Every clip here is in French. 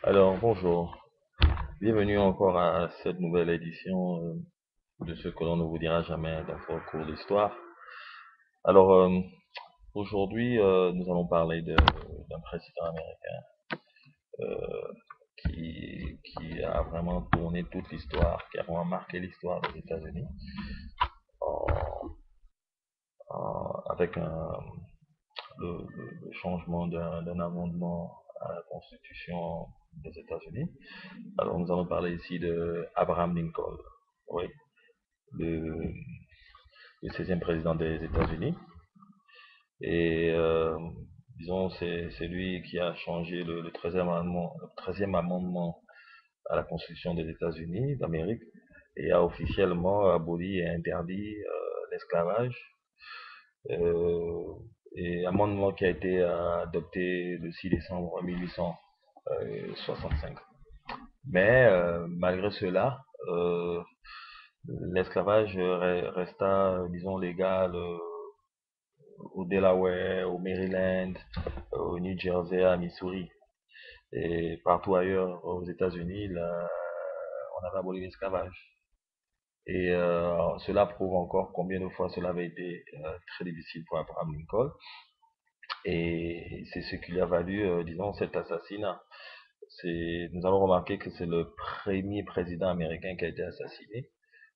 Alors, bonjour. Bienvenue encore à cette nouvelle édition de ce que l'on ne vous dira jamais dans vos cours d'histoire. Alors, aujourd'hui, nous allons parler d'un président américain qui a vraiment tourné toute l'histoire, qui a vraiment marqué l'histoire des États-Unis avec le changement d'un amendement à la Constitution des États-Unis. Alors, nous allons parler ici de Abraham Lincoln. Oui, le, le 16e président des États-Unis. Et disons, c'est lui qui a changé le 13e amendement à la Constitution des États-Unis d'Amérique et a officiellement aboli et interdit l'esclavage. Euh, et amendement qui a été adopté le 6 décembre 1865. Mais malgré cela, l'esclavage resta, disons, légal au Delaware, au Maryland, au New Jersey, à Missouri. Et partout ailleurs aux États-Unis, on avait aboli l'esclavage. Et cela prouve encore combien de fois cela avait été très difficile pour Abraham Lincoln. Et c'est ce qui lui a valu, disons, cet assassinat. Nous allons remarquer que c'est le premier président américain qui a été assassiné.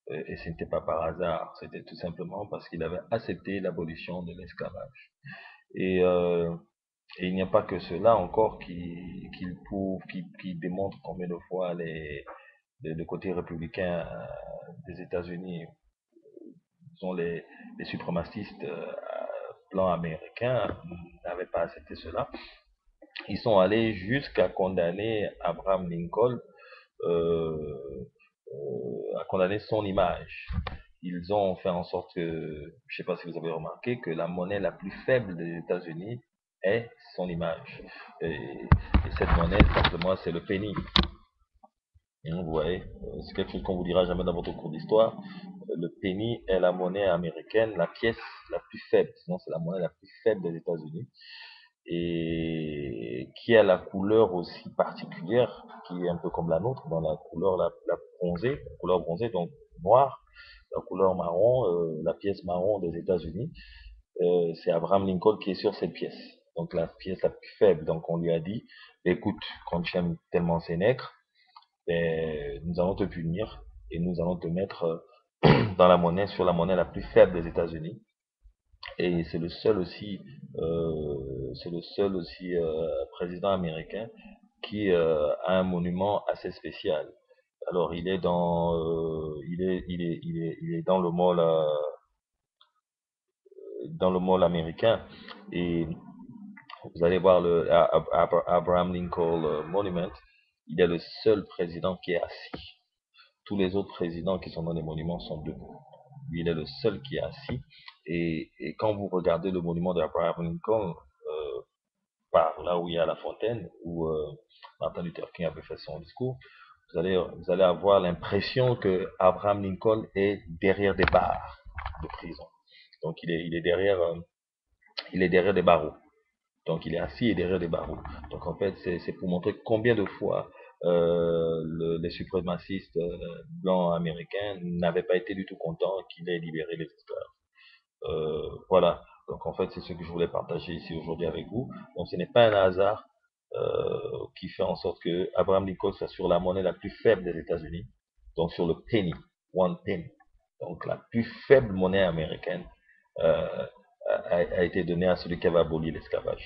Et ce n'était pas par hasard, c'était tout simplement parce qu'il avait accepté l'abolition de l'esclavage. Et Et il n'y a pas que cela encore qui prouve, qui démontre combien de fois le côté républicain des États-Unis, disons les suprémacistes blancs américains, n'avaient pas accepté cela. Ils sont allés jusqu'à condamner Abraham Lincoln, à condamner son image. Ils ont fait en sorte que, je ne sais pas si vous avez remarqué, que la monnaie la plus faible des États-Unis est son image. Et cette monnaie, simplement, c'est le penny. Vous voyez, c'est quelque chose qu'on vous dira jamais dans votre cours d'histoire. Le penny est la monnaie américaine, la pièce la plus faible. Sinon, c'est la monnaie la plus faible des États-Unis. Et qui a la couleur aussi particulière, qui est un peu comme la nôtre, dans la couleur la bronzée, la couleur bronzée, donc noire, la couleur marron, la pièce marron des États-Unis. C'est Abraham Lincoln qui est sur cette pièce. Donc la pièce la plus faible. Donc on lui a dit, écoute, quand tu aimes tellement ces nègres, ben, nous allons te punir et nous allons te mettre dans la monnaie, sur la monnaie la plus faible des États-Unis. Et c'est le seul aussi président américain qui a un monument assez spécial. Alors il est dans le mall américain et vous allez voir le Abraham Lincoln Monument. Il est le seul président qui est assis. Tous les autres présidents qui sont dans les monuments sont debout. Lui, il est le seul qui est assis. Et quand vous regardez le monument d'Abraham Lincoln, par là où il y a la fontaine, où Martin Luther King avait fait son discours, vous allez avoir l'impression que Abraham Lincoln est derrière des barres de prison. Donc il est derrière des barreaux. Donc il est assis et derrière des barreaux. Donc en fait, c'est pour montrer combien de fois les suprémacistes blancs américains n'avaient pas été du tout contents qu'il ait libéré les esclaves. Voilà. Donc en fait, c'est ce que je voulais partager ici aujourd'hui avec vous. Donc ce n'est pas un hasard qui fait en sorte que Abraham Lincoln soit sur la monnaie la plus faible des États-Unis, donc sur le penny, one penny. Donc la plus faible monnaie américaine euh, a été donnée à celui qui avait aboli l'esclavage.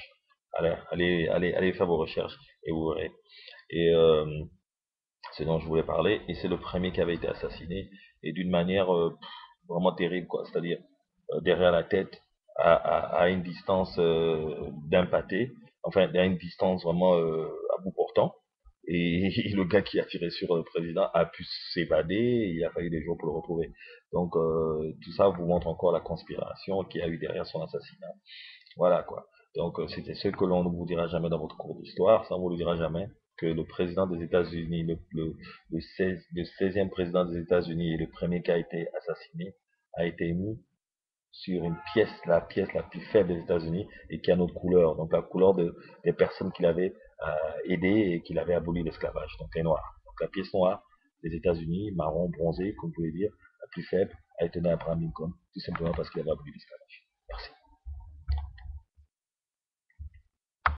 Allez faire vos recherches et vous verrez. Et c'est dont je voulais parler. Et c'est le premier qui avait été assassiné et d'une manière vraiment terrible, quoi. C'est-à-dire derrière la tête, à une distance d'un pâté, enfin à une distance vraiment à bout portant. Et le gars qui a tiré sur le président a pu s'évader, et il a fallu des jours pour le retrouver. Donc tout ça vous montre encore la conspiration qu'il y a eu derrière son assassinat. Voilà quoi. Donc c'était ce que l'on ne vous dira jamais dans votre cours d'histoire, ça on vous le dira jamais, que le président des États-Unis, le 16e président des États-Unis et le premier qui a été assassiné, a été mis sur une pièce la plus faible des États-Unis et qui a notre couleur, donc la couleur des personnes qu'il avait aidé et qu'il avait aboli l'esclavage, donc les Noirs. Donc la pièce noire des États-Unis, marron, bronzé, comme vous pouvez dire, la plus faible, a été donnée à Abraham Lincoln, tout simplement parce qu'il avait aboli l'esclavage. Merci.